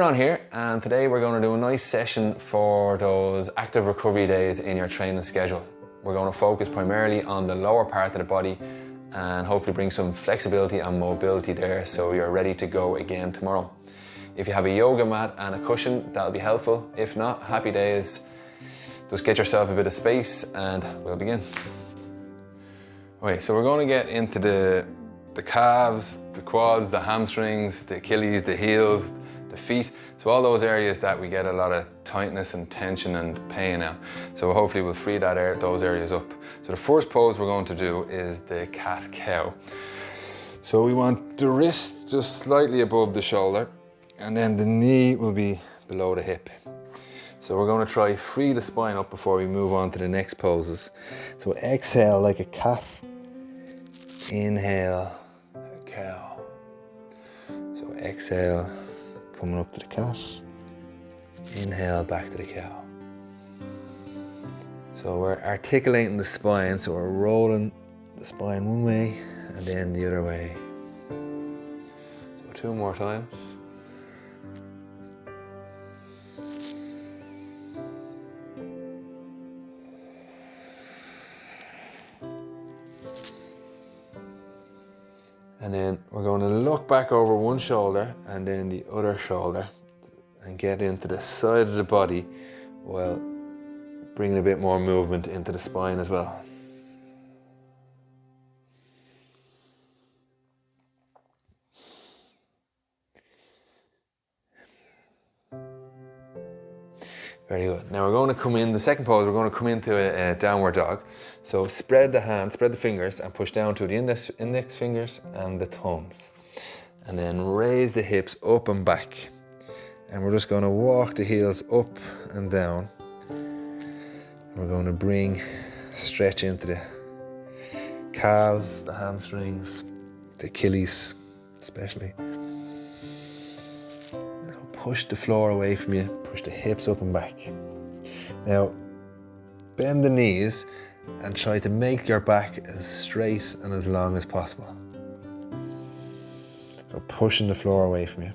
Kieran here, and today we're going to do a nice session for those active recovery days in your training schedule. We're going to focus primarily on the lower part of the body and hopefully bring some flexibility and mobility there so you're ready to go again tomorrow. If you have a yoga mat and a cushion, that'll be helpful. If not, happy days. Just get yourself a bit of space and we'll begin. Okay, so we're going to get into the calves, the quads, the hamstrings, the Achilles, the heels, the feet. So all those areas that we get a lot of tightness and tension and pain now. So hopefully we'll free those areas up. So the first pose we're going to do is the cat-cow. So we want the wrist just slightly above the shoulder, and then the knee will be below the hip. So we're going to try free the spine up before we move on to the next poses. So exhale like a cat. Inhale, a cow. So exhale, coming up to the cat. Inhale, back to the cow. So we're articulating the spine, so we're rolling the spine one way and then the other way. So 2 more times. And then we're going to look back over one shoulder and then the other shoulder and get into the side of the body while bringing a bit more movement into the spine as well. Very good. Now we're going to come in, the second pose, we're going to come into a downward dog. So spread the hands, spread the fingers and push down to the index fingers and the thumbs. And then raise the hips up and back. And we're just going to walk the heels up and down. We're going to stretch into the calves, the hamstrings, the Achilles especially. Push the floor away from you, push the hips up and back. Now, bend the knees and try to make your back as straight and as long as possible. So pushing the floor away from you.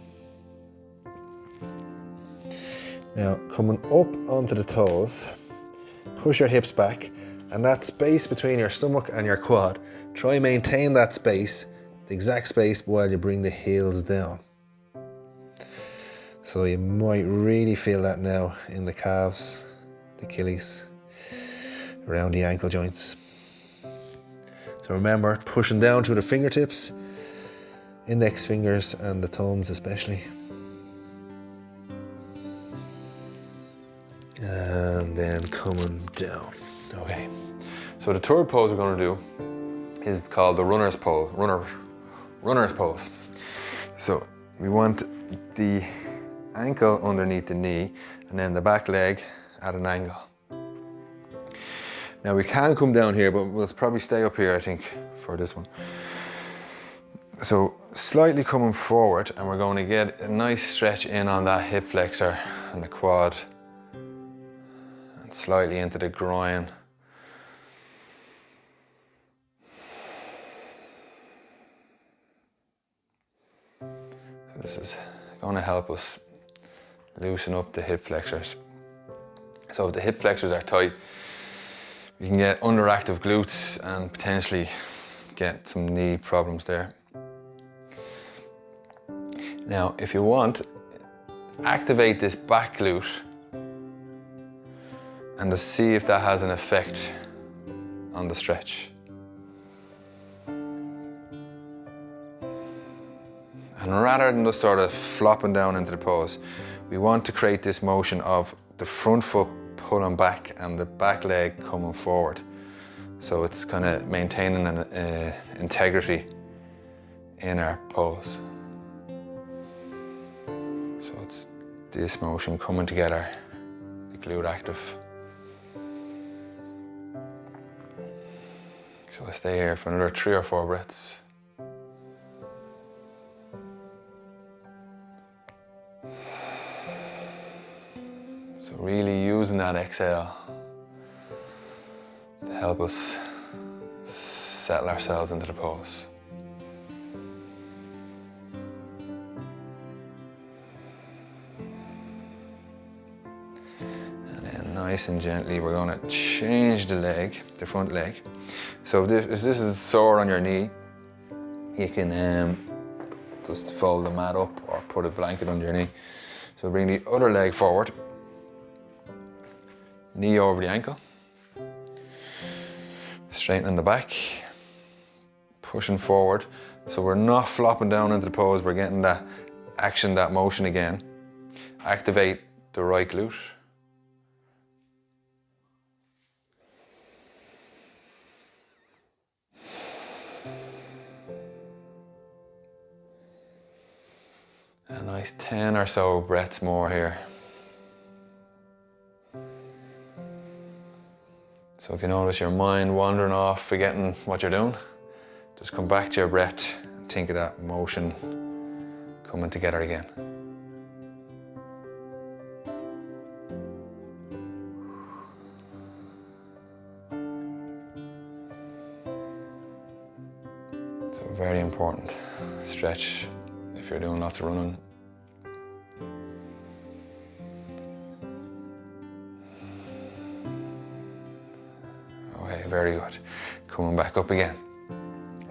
Now, coming up onto the toes, push your hips back, and that space between your stomach and your quad, try and maintain that space, the exact space, while you bring the heels down. So you might really feel that now in the calves, the Achilles, around the ankle joints. So remember, pushing down through the fingertips, index fingers and the thumbs especially. And then coming down. Okay, so the third pose we're going to do is called the runner's pose. Runner's pose. So we want the ankle underneath the knee and then the back leg at an angle. Now we can come down here, but we'll probably stay up here I think for this one. So slightly coming forward, and we're going to get a nice stretch in on that hip flexor and the quad and slightly into the groin. So this is going to help us loosen up the hip flexors. So if the hip flexors are tight, you can get underactive glutes and potentially get some knee problems there. Now, if you want, activate this back glute and to see if that has an effect on the stretch. And rather than just sort of flopping down into the pose, we want to create this motion of the front foot pulling back and the back leg coming forward. So it's kind of maintaining an integrity in our pose. So it's this motion coming together, the glute active. So we'll stay here for another 3 or 4 breaths. So really using that exhale to help us settle ourselves into the pose. nice and gently, we're going to change the leg, the front leg. So if this is sore on your knee, you can just fold the mat up or put a blanket under your knee. So bring the other leg forward, knee over the ankle, straightening the back, pushing forward. So we're not flopping down into the pose, we're getting that action, that motion again. Activate the right glute. A nice 10 or so breaths more here. So if you notice your mind wandering off, forgetting what you're doing, just come back to your breath and think of that motion coming together again. So very important. Stretch if you're doing lots of running. Okay, very good. Coming back up again.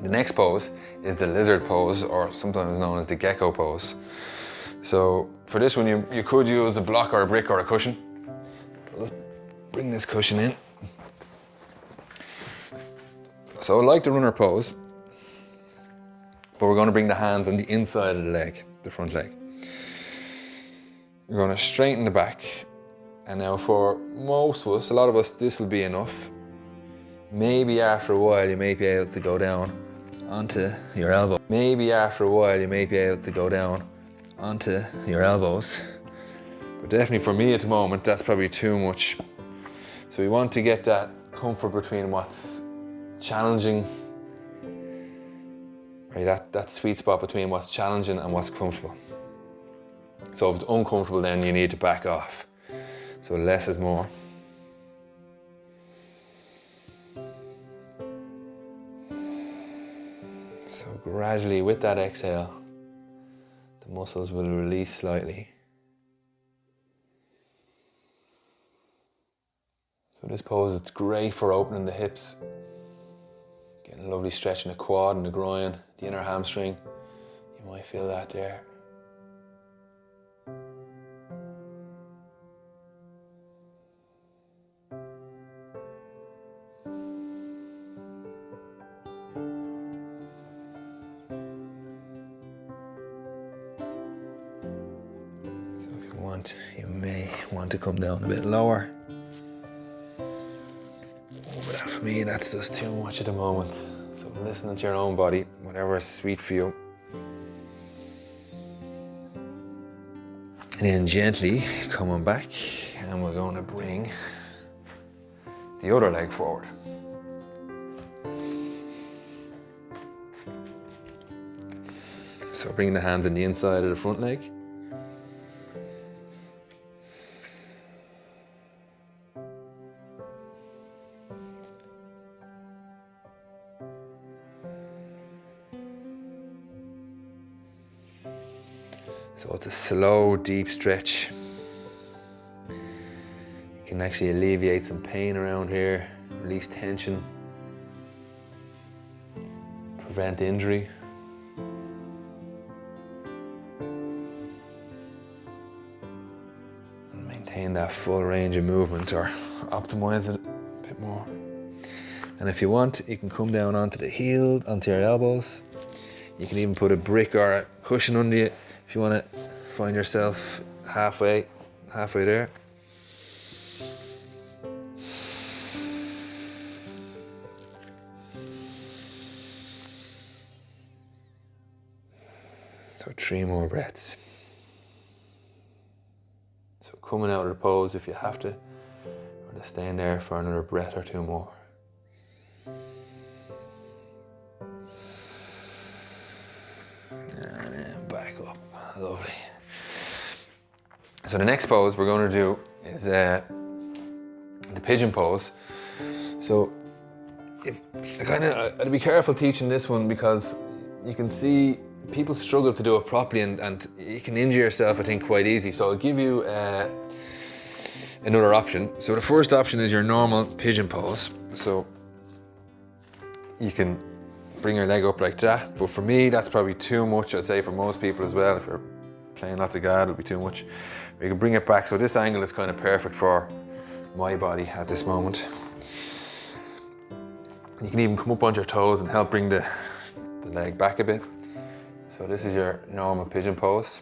The next pose is the lizard pose, or sometimes known as the gecko pose. So for this one, you could use a block or a brick or a cushion. Let's bring this cushion in. So like the runner pose, but we're going to bring the hands on the inside of the leg, the front leg. We're going to straighten the back. And now for most of us, a lot of us, this will be enough. Maybe after a while you may be able to go down onto your elbow. Maybe after a while you may be able to go down onto your elbows. But definitely for me at the moment, that's probably too much. So we want to get that comfort between what's challenging, right? That sweet spot between what's challenging and what's comfortable. So if it's uncomfortable, then you need to back off. So less is more. So gradually with that exhale, the muscles will release slightly. So this pose, it's great for opening the hips, getting a lovely stretch in the quad and the groin, the inner hamstring. You might feel that there. You may want to come down a bit lower. But for me, that's just too much at the moment. So listen to your own body, whatever is sweet for you. And then gently coming back, and we're going to bring the other leg forward. So bring the hands on the inside of the front leg. So it's a slow, deep stretch. You can actually alleviate some pain around here, release tension, prevent injury. And maintain that full range of movement, or optimize it a bit more. And if you want, you can come down onto the heel, onto your elbows. You can even put a brick or a cushion under you if you want to find yourself halfway there. So 3 more breaths. So coming out of the pose if you have to, or just staying there for another breath or 2 more. And then back up. Lovely. So the next pose we're going to do is the pigeon pose. So I'd be careful teaching this one, because you can see people struggle to do it properly, and you can injure yourself, I think, quite easy. So I'll give you a another option. So the first option is your normal pigeon pose. So you can bring your leg up like that, but for me that's probably too much. I'd say for most people as well, if you're playing lots of GAA, it'll be too much. You can bring it back, so this angle is kind of perfect for my body at this moment. You can even come up onto your toes and help bring the leg back a bit. So this is your normal pigeon pose.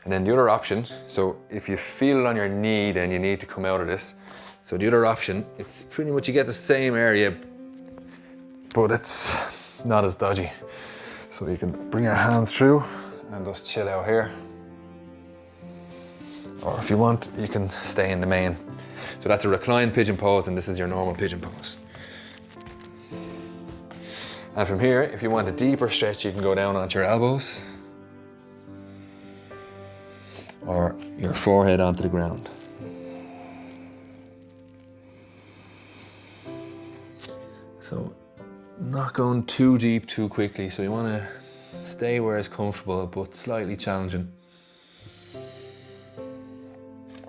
And then the other option, so if you feel it on your knee, then you need to come out of this. So the other option, it's pretty much you get the same area, but it's not as dodgy. So you can bring your hands through and just chill out here. Or if you want, you can stay in the main. So that's a reclined pigeon pose, and this is your normal pigeon pose. And from here, if you want a deeper stretch, you can go down onto your elbows or your forehead onto the ground. So not going too deep too quickly, so you want to stay where it's comfortable but slightly challenging.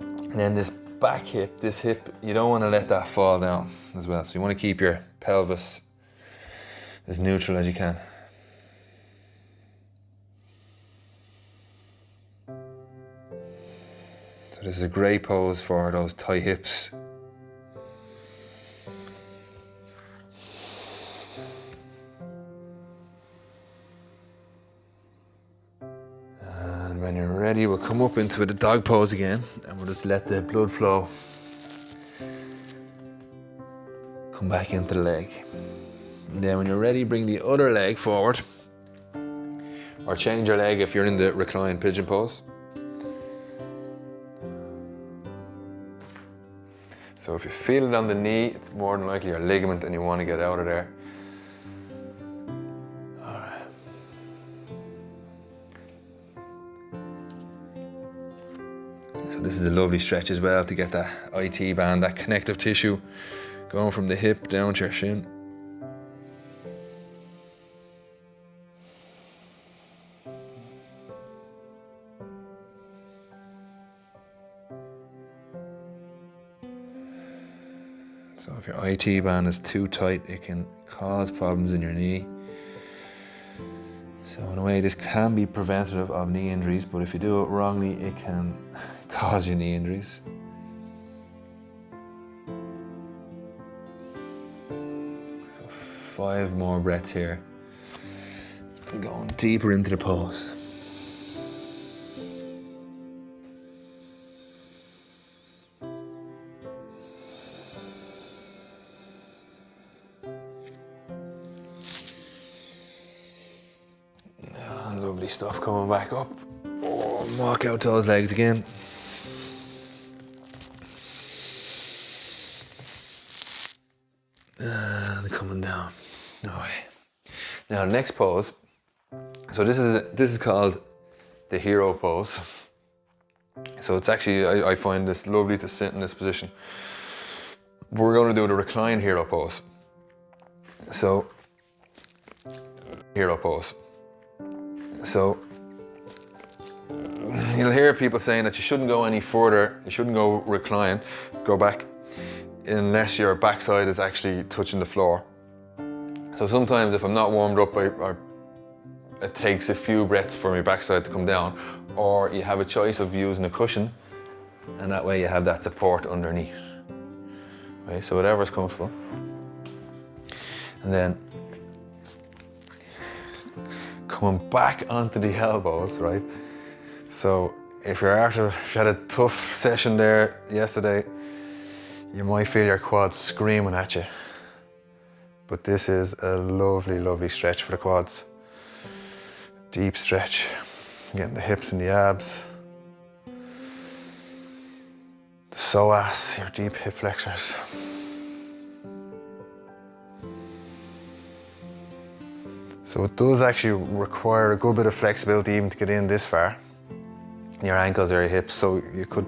And then this back hip, this hip, you don't want to let that fall down as well. So you want to keep your pelvis as neutral as you can. So this is a great pose for those tight hips. And when you're ready, we'll come up into the dog pose again, and we'll just let the blood flow come back into the leg. And then when you're ready, bring the other leg forward, or change your leg if you're in the reclined pigeon pose. So if you feel it on the knee, it's more than likely your ligament and you want to get out of there. All right. So this is a lovely stretch as well to get that IT band, that connective tissue going from the hip down to your shin. So if your IT band is too tight, it can cause problems in your knee. So in a way, this can be preventative of knee injuries, but if you do it wrongly, it can cause you knee injuries. So 5 more breaths here. Going deeper into the pose. Lovely stuff coming back up. Oh, walk out those legs again. And coming down. No way. Now the next pose. So this is called the hero pose. So it's actually, I find this lovely to sit in this position. But we're going to do the reclined hero pose. So hero pose. So you'll hear people saying that you shouldn't go any further, you shouldn't go recline, go back, unless your backside is actually touching the floor. So sometimes if I'm not warmed up, it takes a few breaths for my backside to come down, or you have a choice of using a cushion, and that way you have that support underneath. Okay, so whatever's comfortable. And then coming back onto the elbows, right? So if you had a tough session there yesterday, you might feel your quads screaming at you. But this is a lovely, lovely stretch for the quads. Deep stretch, getting the hips and the abs. The psoas, your deep hip flexors. So it does actually require a good bit of flexibility even to get in this far. Your ankles or your hips, so you could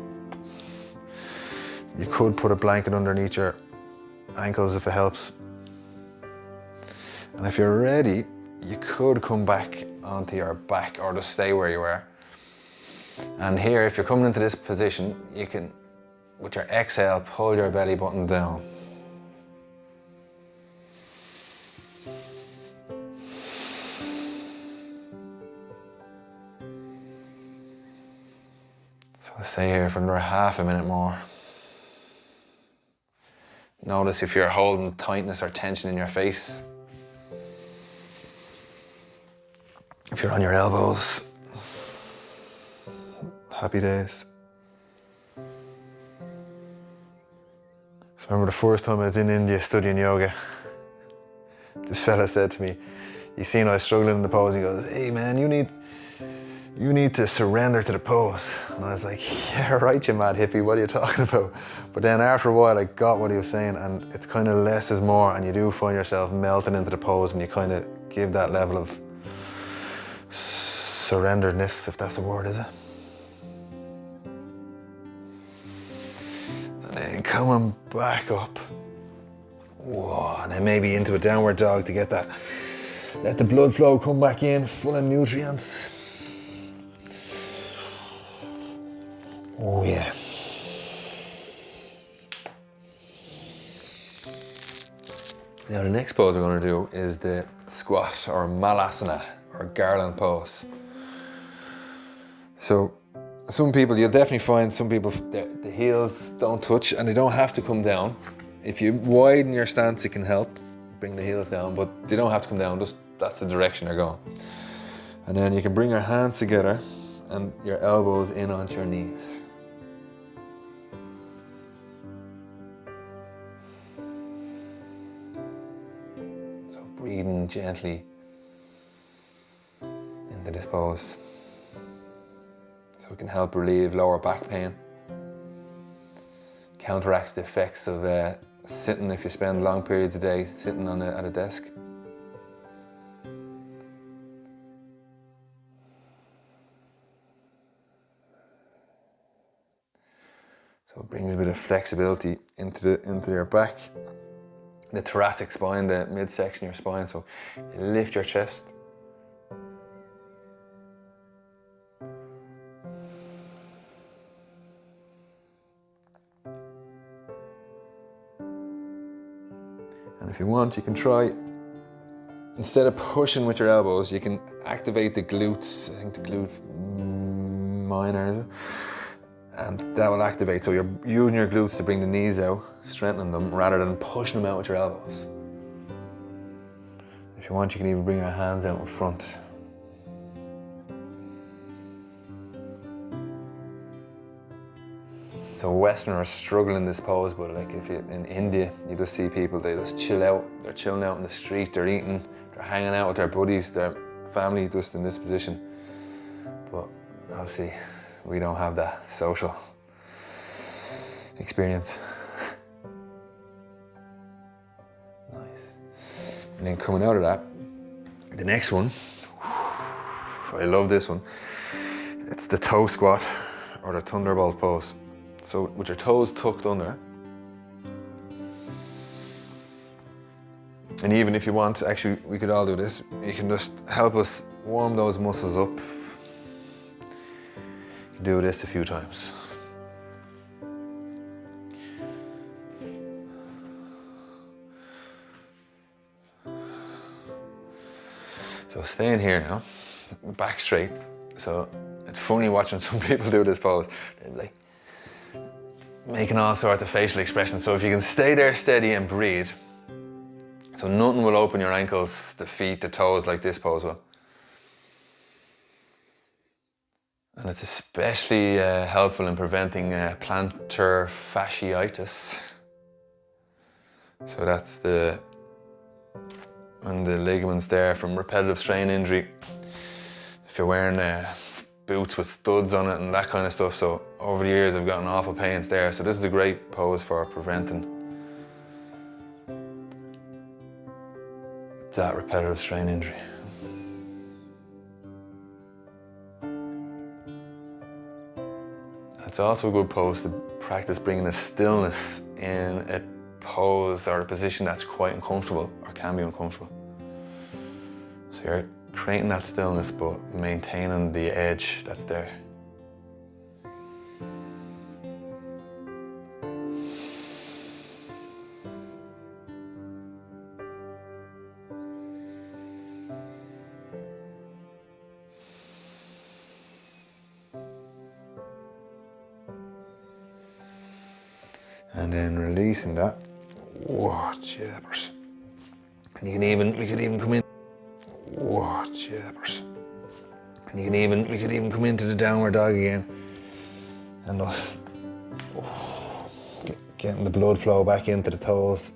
put a blanket underneath your ankles if it helps. And if you're ready, you could come back onto your back or just stay where you are. And here, if you're coming into this position, you can with your exhale, pull your belly button down. So we'll stay here for another half a minute more. Notice if you're holding tightness or tension in your face. If you're on your elbows. Happy days. So I remember the first time I was in India studying yoga, this fella said to me, he seen I was struggling in the pose, and he goes, "Hey man, you need to surrender to the pose." And I was like, "Yeah, right, you mad hippie, what are you talking about?" But then after a while I got what he was saying, and it's kind of less is more, and you do find yourself melting into the pose when you kind of give that level of surrenderedness, if that's a word, is it? And then coming back up. Whoa, and then maybe into a downward dog to get that, let the blood flow come back in, full of nutrients. Oh yeah. Now the next pose we're going to do is the squat or malasana or Garland Pose. So some people, you'll definitely find some people, the heels don't touch and they don't have to come down. If you widen your stance, it can help bring the heels down, but they don't have to come down, just that's the direction they're going. And then you can bring your hands together and your elbows in onto your knees. So breathing gently into this pose. So it can help relieve lower back pain. Counteracts the effects of sitting, if you spend long periods a day sitting at a desk. So it brings a bit of flexibility into your back, the thoracic spine, the midsection of your spine. So you lift your chest. And if you want, you can try, instead of pushing with your elbows, you can activate the glutes. I think the glute minor, is it? And that will activate. So you're using your glutes to bring the knees out, strengthening them, rather than pushing them out with your elbows. If you want, you can even bring your hands out in front. So Westerners struggle in this pose, but like if you in India, you just see people, they just chill out. They're chilling out in the street, they're eating, they're hanging out with their buddies, their family, just in this position. But obviously, we don't have that social experience. Nice. And then coming out of that, the next one, I love this one. It's the toe squat or the Thunderbolt Pose. So with your toes tucked under, and even if you want, actually we could all do this, you can just help us warm those muscles up. You can do this a few times. So staying here now, back straight. So it's funny watching some people do this pose. They're like, making all sorts of facial expressions. So if you can stay there steady and breathe, so nothing will open your ankles, the feet, the toes like this pose will. And it's especially helpful in preventing plantar fasciitis. So that's when the ligaments there from repetitive strain injury. If you're wearing boots with studs on it and that kind of stuff. So over the years I've gotten awful pains there. So this is a great pose for preventing that repetitive strain injury. It's also a good pose to practice bringing a stillness in a pose or a position that's quite uncomfortable or can be uncomfortable. So you're creating that stillness but maintaining the edge that's there. And then releasing that. Whoa, jabbers. And we could even come in. Whoa, jabbers. And we could even come into the downward dog again. And just getting the blood flow back into the toes.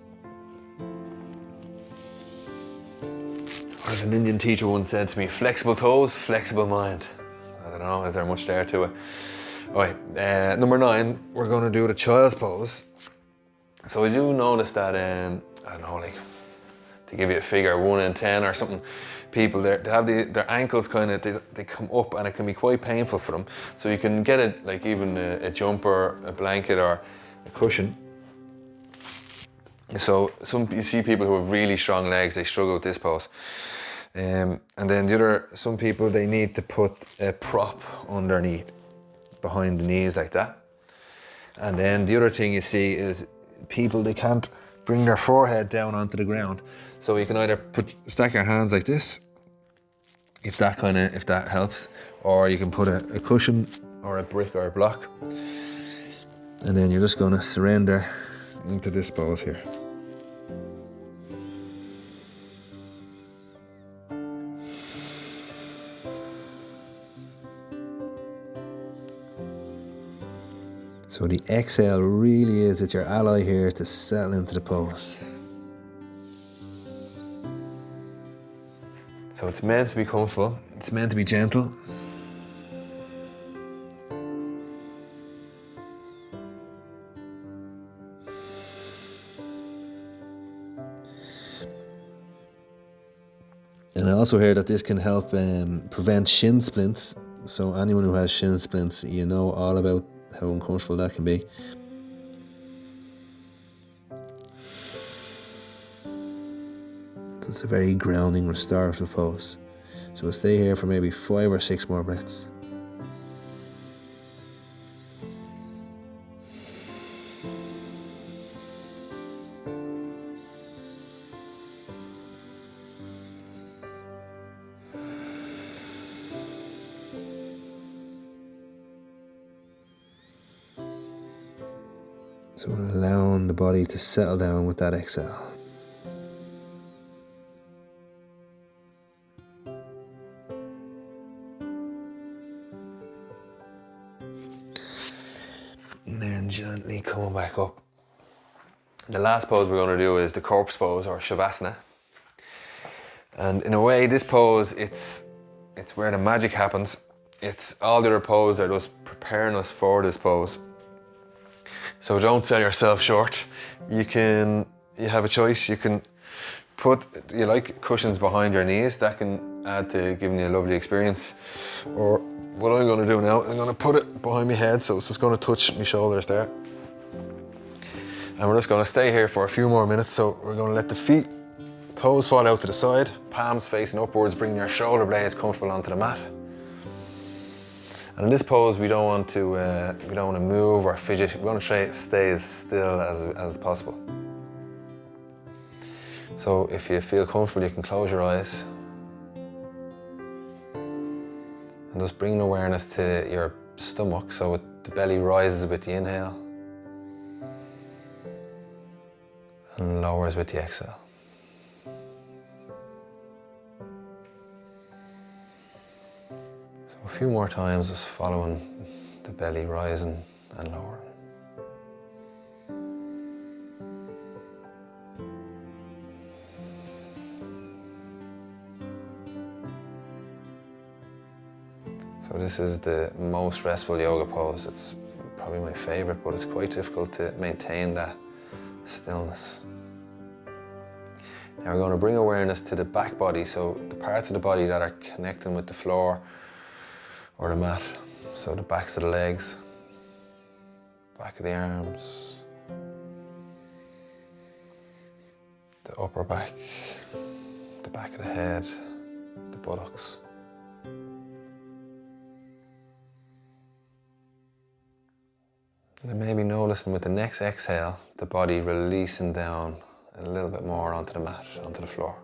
As an Indian teacher once said to me, flexible toes, flexible mind. I don't know, is there much there to it? All right, number 9, we're going to do the child's pose. So I do notice that, I don't know, like, to give you a figure, 1 in 10 or something, people, they have their ankles kind of, they come up and it can be quite painful for them. So you can get it, like even a jumper, a blanket or a cushion. So you see people who have really strong legs, they struggle with this pose. And then some people, they need to put a prop underneath, behind the knees like that. And then the other thing you see is people, they can't bring their forehead down onto the ground. So you can either stack your hands like this, if that helps, or you can put a cushion or a brick or a block. And then you're just gonna surrender into this pose here. So the exhale really is, it's your ally here to settle into the pose. So it's meant to be comfortable, it's meant to be gentle. And I also hear that this can help prevent shin splints. So anyone who has shin splints, you know all about how uncomfortable that can be. So it's a very grounding, restorative pose. So we'll stay here for maybe 5 or 6 more breaths. So allowing the body to settle down with that exhale. And then gently coming back up. The last pose we're going to do is the corpse pose, or Shavasana. And in a way, this pose, it's where the magic happens. It's all the other poses are just preparing us for this pose. So don't sell yourself short. You have a choice. You can you like cushions behind your knees. That can add to giving you a lovely experience. Or what I'm going to do now, I'm going to put it behind my head, so it's just going to touch my shoulders there. And we're just going to stay here for a few more minutes. So we're going to let the toes fall out to the side, palms facing upwards, bringing your shoulder blades comfortable onto the mat. And in this pose, we don't want to move or fidget. We want to try to stay as still as possible. So if you feel comfortable, you can close your eyes. And just bring awareness to your stomach, so the belly rises with the inhale and lowers with the exhale. So a few more times, just following the belly rising and lowering. So this is the most restful yoga pose. It's probably my favorite, but it's quite difficult to maintain that stillness. Now we're going to bring awareness to the back body, so the parts of the body that are connecting with the floor or the mat. So the backs of the legs, back of the arms, the upper back, the back of the head, the buttocks. And maybe noticing with the next exhale, the body releasing down a little bit more onto the mat, onto the floor.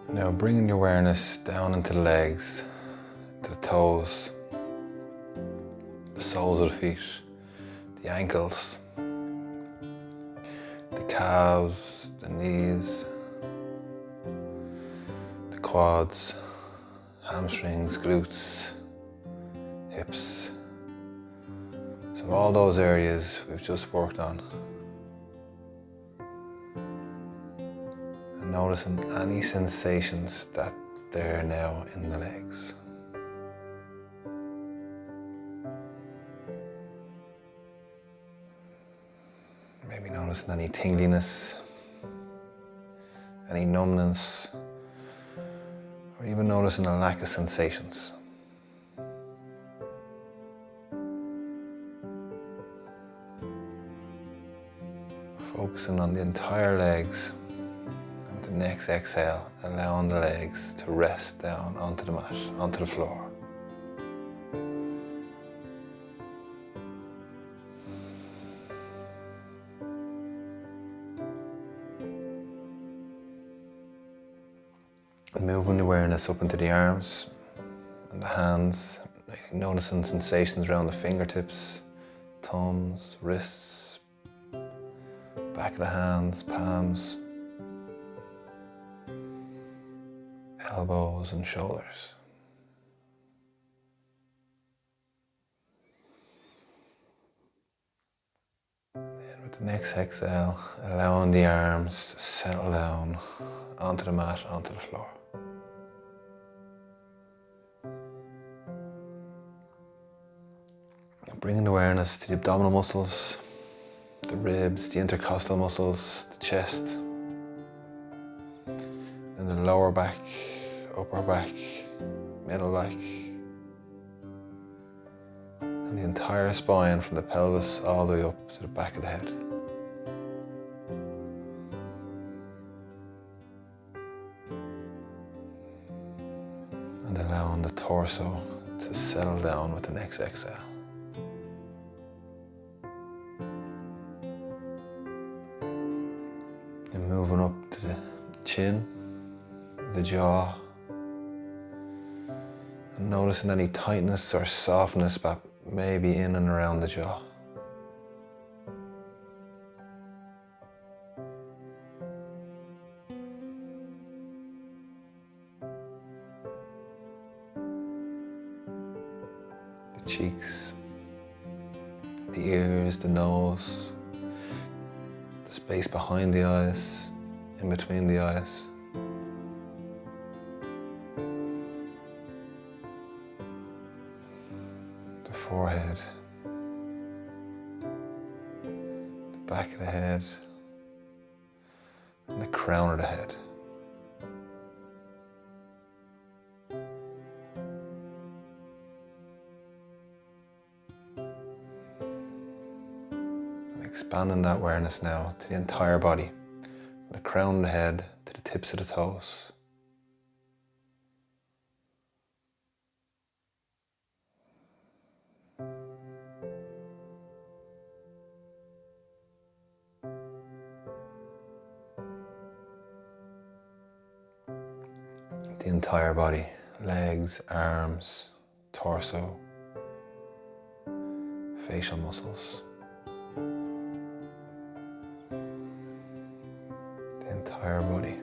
Now bringing your awareness down into the legs, to the toes, the soles of the feet, the ankles, the calves, the knees, the quads, hamstrings, glutes, hips. So all those areas we've just worked on. And noticing any sensations that they're now in the legs. Maybe noticing any tingliness, any numbness, or even noticing a lack of sensations. Focusing on the entire legs, and with the next exhale, allowing the legs to rest down onto the mat, onto the floor. Moving the awareness up into the arms and the hands, noticing sensations around the fingertips, thumbs, wrists, back of the hands, palms, elbows and shoulders. Then with the next exhale, allowing the arms to settle down onto the mat, onto the floor. And bringing awareness to the abdominal muscles, the ribs, the intercostal muscles, the chest, and the lower back, upper back, middle back, and the entire spine from the pelvis all the way up to the back of the head. And allowing the torso to settle down with the next exhale. And moving up to the chin, the jaw, and noticing any tightness or softness that may be in and around the jaw. The cheeks, the ears, the nose, the space behind the eyes, in between the eyes. The forehead, the back of the head, and the crown of the head. Expanding that awareness now to the entire body, from the crown of the head to the tips of the toes. The entire body, legs, arms, torso, facial muscles. The entire body.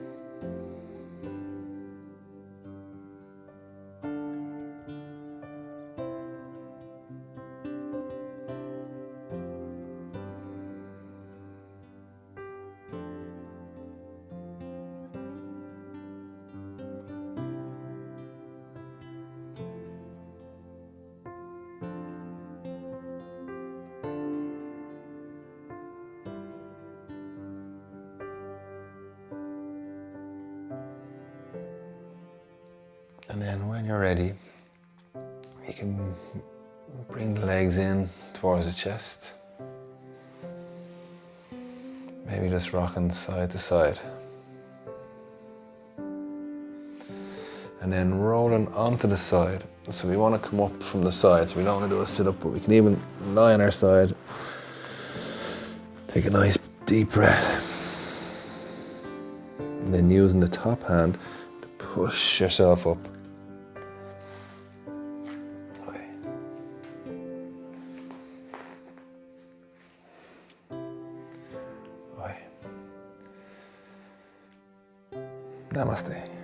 And then when you're ready, you can bring the legs in towards the chest. Maybe just rocking side to side. And then rolling onto the side. So we want to come up from the side, so we don't want to do a sit up, but we can even lie on our side. Take a nice deep breath. And then using the top hand, Push yourself up. Namaste.